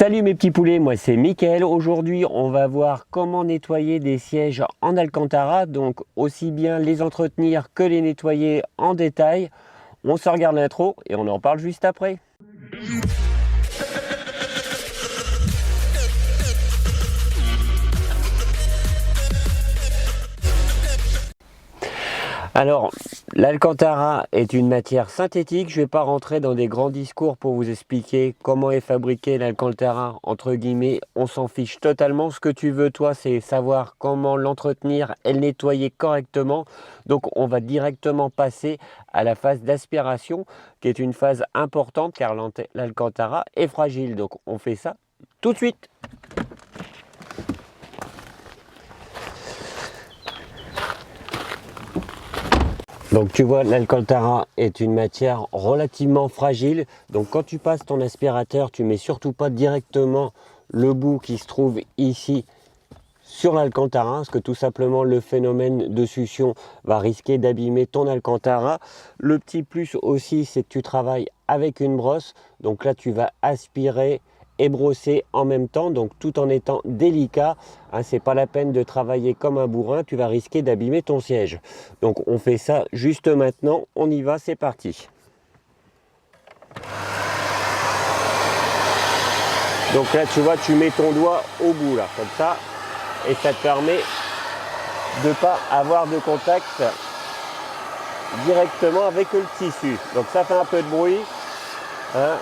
Salut mes petits poulets, moi c'est Mickaël. Aujourd'hui on va voir comment nettoyer des sièges en Alcantara, donc aussi bien les entretenir que les nettoyer en détail. On se regarde l'intro et on en parle juste après. Alors, l'Alcantara est une matière synthétique. Je ne vais pas rentrer dans des grands discours pour vous expliquer comment est fabriqué l'Alcantara. Entre guillemets, on s'en fiche totalement. Ce que tu veux, toi, c'est savoir comment l'entretenir et le nettoyer correctement. Donc, on va directement passer à la phase d'aspiration, qui est une phase importante car l'Alcantara est fragile. Donc, on fait ça tout de suite. Donc tu vois, l'Alcantara est une matière relativement fragile. Donc quand tu passes ton aspirateur, tu mets surtout pas directement le bout qui se trouve ici sur l'Alcantara, parce que tout simplement le phénomène de succion va risquer d'abîmer ton Alcantara. Le petit plus aussi, c'est que tu travailles avec une brosse. Donc là, tu vas aspirer et brosser en même temps, donc tout en étant délicat. C'est pas la peine de travailler comme un bourrin, tu vas risquer d'abîmer ton siège. Donc on fait ça juste maintenant, on y va, c'est parti. Donc là tu vois, tu mets ton doigt au bout là, comme ça, et ça te permet de pas avoir de contact directement avec le tissu. Donc ça fait un peu de bruit, hein.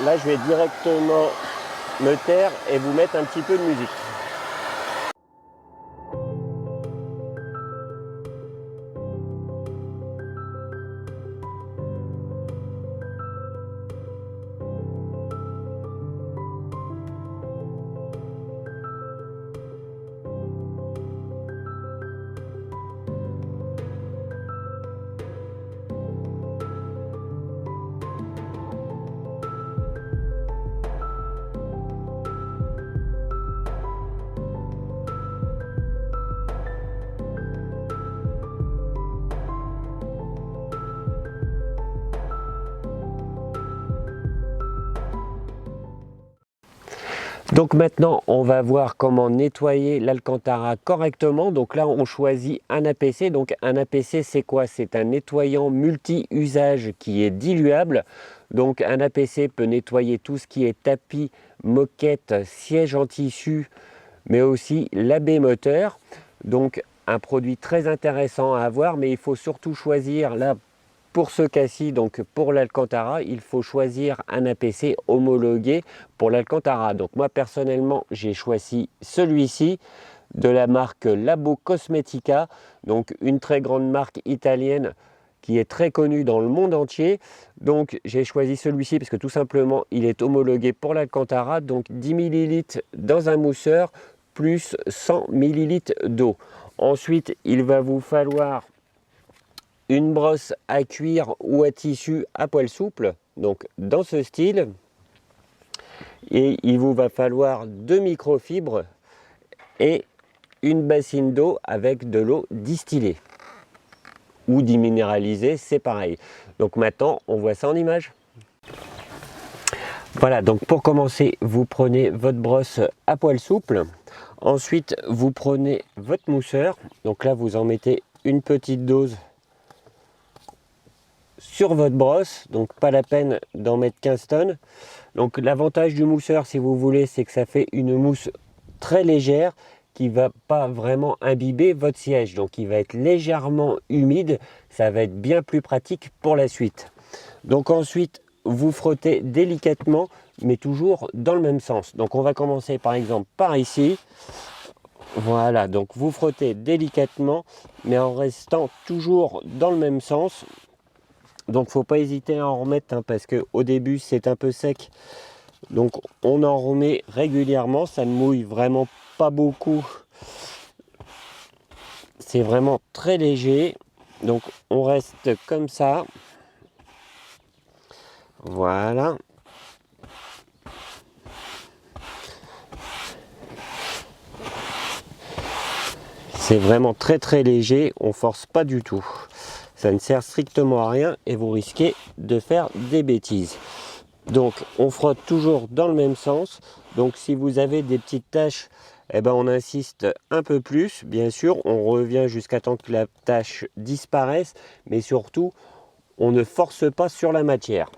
Là, je vais directement me taire et vous mettre un petit peu de musique. Donc maintenant, on va voir comment nettoyer l'Alcantara correctement. Donc là, on choisit un APC. Donc un APC, c'est quoi? C'est un nettoyant multi-usage qui est diluable. Donc un APC peut nettoyer tout ce qui est tapis, moquette, siège en tissu, mais aussi la baie moteur. Donc un produit très intéressant à avoir, mais il faut surtout choisir là. Pour ce cas-ci, donc pour l'Alcantara, il faut choisir un APC homologué pour l'Alcantara. Donc moi personnellement, j'ai choisi celui-ci de la marque Labo Cosmetica, donc une très grande marque italienne qui est très connue dans le monde entier. Donc j'ai choisi celui-ci parce que tout simplement, il est homologué pour l'Alcantara, donc 10 ml dans un mousseur plus 100 ml d'eau. Ensuite, il va vous falloir une brosse à cuir ou à tissu à poil souple, donc dans ce style, et il vous va falloir 2 microfibres et une bassine d'eau avec de l'eau distillée ou déminéralisée, c'est pareil. Donc maintenant on voit ça en image. Voilà, donc pour commencer, vous prenez votre brosse à poil souple, ensuite vous prenez votre mousseur, donc là vous en mettez une petite dose sur votre brosse, donc pas la peine d'en mettre 15 tonnes. Donc l'avantage du mousseur, si vous voulez, c'est que ça fait une mousse très légère qui va pas vraiment imbiber votre siège, donc il va être légèrement humide, ça va être bien plus pratique pour la suite. Donc ensuite vous frottez délicatement, mais toujours dans le même sens. Donc on va commencer par exemple par ici. Voilà, donc vous frottez délicatement, mais en restant toujours dans le même sens. Donc faut pas hésiter à en remettre, parce qu'au début c'est un peu sec. Donc on en remet régulièrement, ça ne mouille vraiment pas beaucoup. C'est vraiment très léger. Donc on reste comme ça. Voilà. C'est vraiment très très léger, on force pas du tout. Ça ne sert strictement à rien et vous risquez de faire des bêtises. Donc on frotte toujours dans le même sens. Donc si vous avez des petites taches, eh ben, on insiste un peu plus. Bien sûr, on revient jusqu'à temps que la tache disparaisse, mais surtout, on ne force pas sur la matière.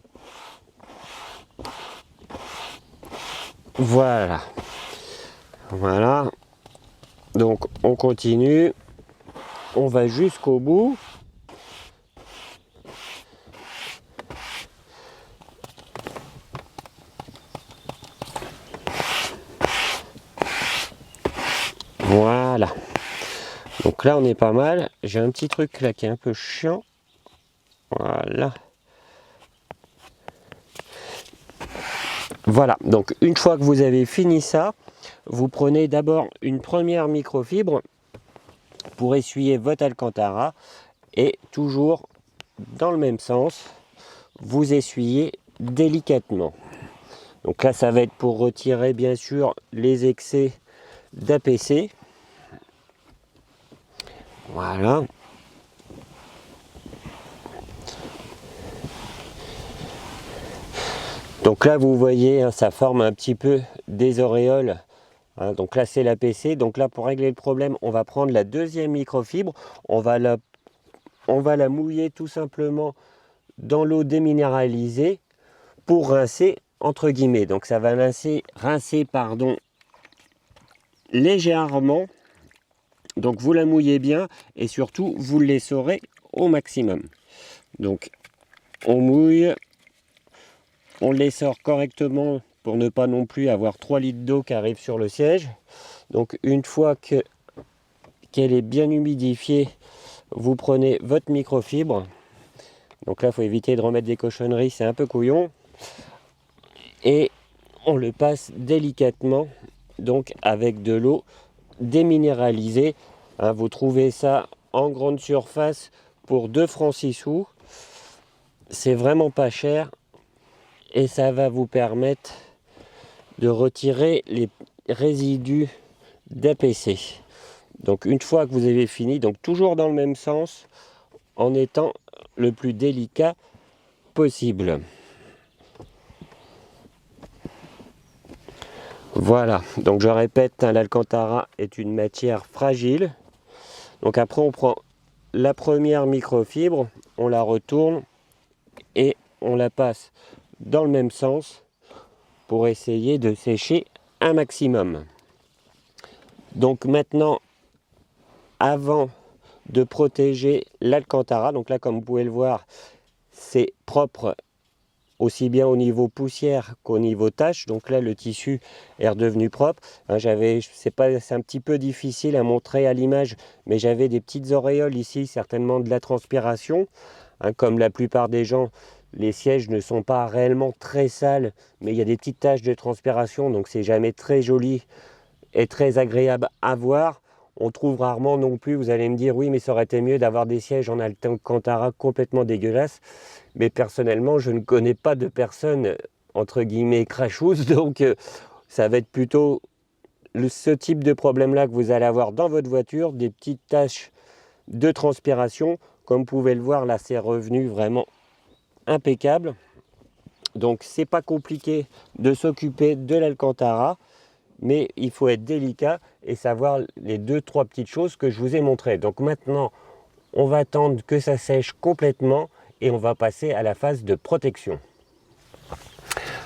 Voilà. Voilà. Donc on continue. On va jusqu'au bout. Voilà. Donc là, on est pas mal. J'ai un petit truc là qui est un peu chiant. Voilà. Voilà. Donc une fois que vous avez fini ça, vous prenez d'abord une première microfibre pour essuyer votre Alcantara et toujours dans le même sens, vous essuyez délicatement. Donc là, ça va être pour retirer bien sûr les excès d'APC. Voilà. Donc là, vous voyez, hein, ça forme un petit peu des auréoles. Hein, donc là, c'est l'APC. Donc là, pour régler le problème, on va prendre la deuxième microfibre. On va la mouiller tout simplement dans l'eau déminéralisée pour rincer, entre guillemets. Donc ça va rincer pardon, légèrement. Donc vous la mouillez bien et surtout, vous l'essorez au maximum. Donc on mouille, on l'essore correctement pour ne pas non plus avoir 3 litres d'eau qui arrivent sur le siège. Donc une fois qu'elle est bien humidifiée, vous prenez votre microfibre. Donc là, il faut éviter de remettre des cochonneries, c'est un peu couillon. Et on le passe délicatement, donc avec de l'eau déminéralisée. Hein, vous trouvez ça en grande surface pour 2 francs 6 sous. C'est vraiment pas cher et ça va vous permettre de retirer les résidus d'APC. Donc une fois que vous avez fini, donc toujours dans le même sens, en étant le plus délicat possible. Voilà, donc je répète, hein, l'Alcantara est une matière fragile. Donc après on prend la première microfibre, on la retourne et on la passe dans le même sens pour essayer de sécher un maximum. Donc maintenant, avant de protéger l'Alcantara, donc là comme vous pouvez le voir, c'est propre aussi bien au niveau poussière qu'au niveau tache. Donc là le tissu est redevenu propre. Hein, c'est un petit peu difficile à montrer à l'image, mais j'avais des petites auréoles ici, certainement de la transpiration. Hein, comme la plupart des gens, les sièges ne sont pas réellement très sales, mais il y a des petites taches de transpiration, donc c'est jamais très joli et très agréable à voir. On trouve rarement non plus, vous allez me dire, oui, mais ça aurait été mieux d'avoir des sièges en Alcantara complètement dégueulasses. Mais personnellement, je ne connais pas de personnes, entre guillemets, crachous, donc ça va être plutôt ce type de problème-là que vous allez avoir dans votre voiture, des petites taches de transpiration. Comme vous pouvez le voir, là, c'est revenu vraiment impeccable. Donc, c'est pas compliqué de s'occuper de l'Alcantara, mais il faut être délicat et savoir les 2-3 petites choses que je vous ai montrées. Donc maintenant, on va attendre que ça sèche complètement et on va passer à la phase de protection.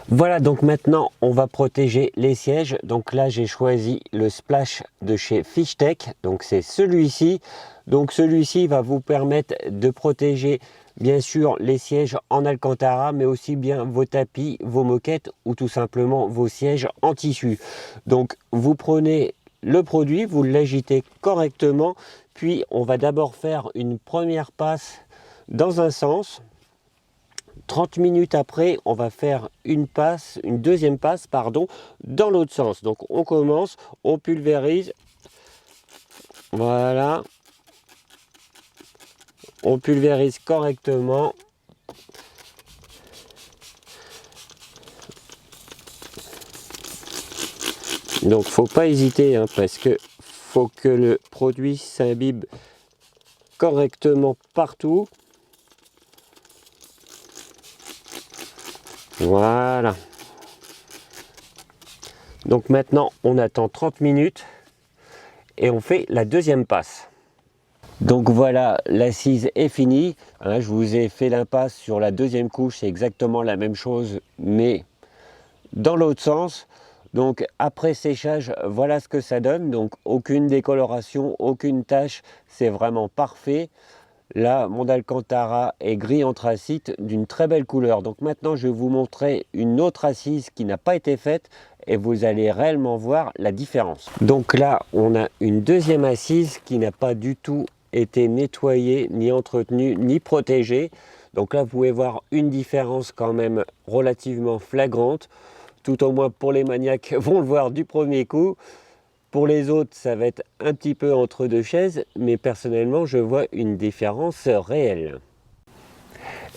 Voilà, donc maintenant on va protéger les sièges. Donc là j'ai choisi le Splash de chez Fishtech, donc c'est celui-ci. Donc celui-ci va vous permettre de protéger bien sûr les sièges en Alcantara, mais aussi bien vos tapis, vos moquettes ou tout simplement vos sièges en tissu. Donc vous prenez le produit, vous l'agitez correctement, puis on va d'abord faire une première passe dans un sens. 30 minutes après, on va faire une deuxième passe, dans l'autre sens. Donc on commence, on pulvérise, voilà, on pulvérise correctement. Donc faut pas hésiter, hein, parce que faut que le produit s'imbibe correctement partout. Voilà. Donc maintenant, on attend 30 minutes et on fait la deuxième passe. Donc voilà, l'assise est finie. Hein, je vous ai fait l'impasse sur la deuxième couche, c'est exactement la même chose, mais dans l'autre sens. Donc après séchage, voilà ce que ça donne. Donc aucune décoloration, aucune tache, c'est vraiment parfait. Là, mon Alcantara est gris anthracite d'une très belle couleur. Donc maintenant, je vais vous montrer une autre assise qui n'a pas été faite et vous allez réellement voir la différence. Donc là, on a une deuxième assise qui n'a pas du tout été nettoyée, ni entretenue, ni protégée. Donc là, vous pouvez voir une différence quand même relativement flagrante. Tout au moins pour les maniaques vont le voir du premier coup. Pour les autres, ça va être un petit peu entre deux chaises, mais personnellement, je vois une différence réelle.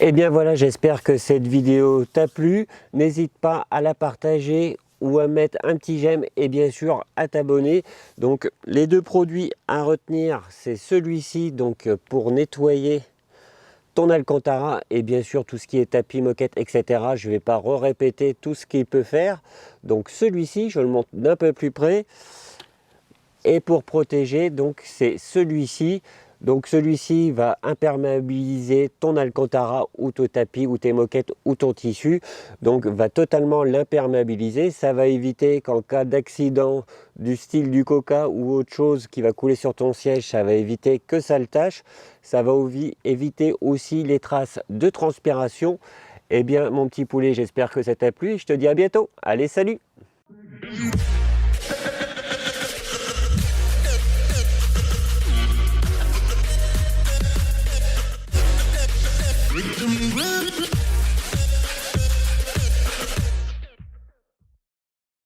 Et bien voilà, j'espère que cette vidéo t'a plu. N'hésite pas à la partager ou à mettre un petit j'aime et bien sûr à t'abonner. Donc les deux produits à retenir, c'est celui-ci donc pour nettoyer ton Alcantara et bien sûr tout ce qui est tapis, moquette, etc. Je ne vais pas répéter tout ce qu'il peut faire. Donc celui-ci, je le montre d'un peu plus près. Et pour protéger, donc c'est celui-ci. Donc celui-ci va imperméabiliser ton Alcantara ou ton tapis ou tes moquettes ou ton tissu. Donc va totalement l'imperméabiliser. Ça va éviter qu'en cas d'accident du style du coca ou autre chose qui va couler sur ton siège, ça va éviter que ça le tâche. Ça va éviter aussi les traces de transpiration. Eh bien mon petit poulet, j'espère que ça t'a plu. Je te dis à bientôt. Allez, salut!